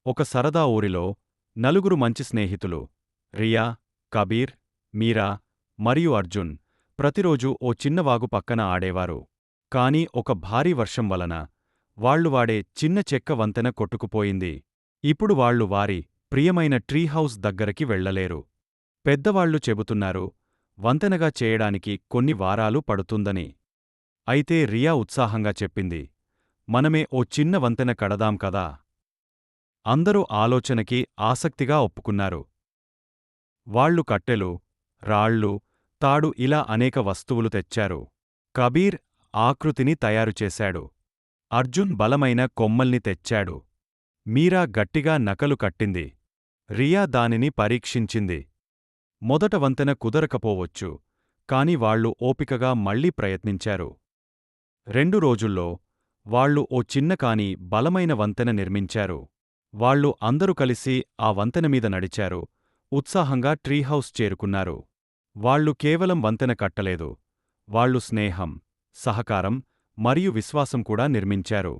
ఒక సరదా ఊరిలో నలుగురు మంచి స్నేహితులు రియా, కబీర్, మీరా మరియు అర్జున్ ప్రతిరోజూ ఓ చిన్నవాగు పక్కన ఆడేవారు. కాని ఒక భారీ వర్షం వలన వాళ్లు వాడే చిన్న చెక్క వంతెన కొట్టుకుపోయింది. ఇప్పుడు వాళ్లు వారి ప్రియమైన ట్రీహౌస్ దగ్గరికి వెళ్లలేరు. పెద్దవాళ్లు చెబుతున్నారు, వంతెనగా చేయడానికి కొన్ని వారాలు పడుతుందని. అయితే రియా ఉత్సాహంగా చెప్పింది, మనమే ఓ చిన్న వంతెన కడదాం కదా. అందరూ ఆలోచనకి ఆసక్తిగా ఒప్పుకున్నారు. వాళ్లు కట్టెలు, రాళ్ళు, తాడు ఇలా అనేక వస్తువులు తెచ్చారు. కబీర్ ఆకృతిని తయారుచేశాడు. అర్జున్ బలమైన కొమ్మల్ని తెచ్చాడు. మీరా గట్టిగా నకలు కట్టింది. రియా దానిని పరీక్షించింది. మొదట వంతెన కుదరకపోవచ్చు, కాని వాళ్లు ఓపికగా మళ్లీ ప్రయత్నించారు. 2 రోజుల్లో వాళ్లు ఓ చిన్నకాని బలమైన వంతెన నిర్మించారు. వాళ్లు అందరూ కలిసి ఆ వంతెనమీద నడిచారు, ఉత్సాహంగా ట్రీహౌస్ చేరుకున్నారు. వాళ్లు కేవలం వంతెన కట్టలేదు, వాళ్లు స్నేహం, సహకారం మరియు విశ్వాసం కూడా నిర్మించారు.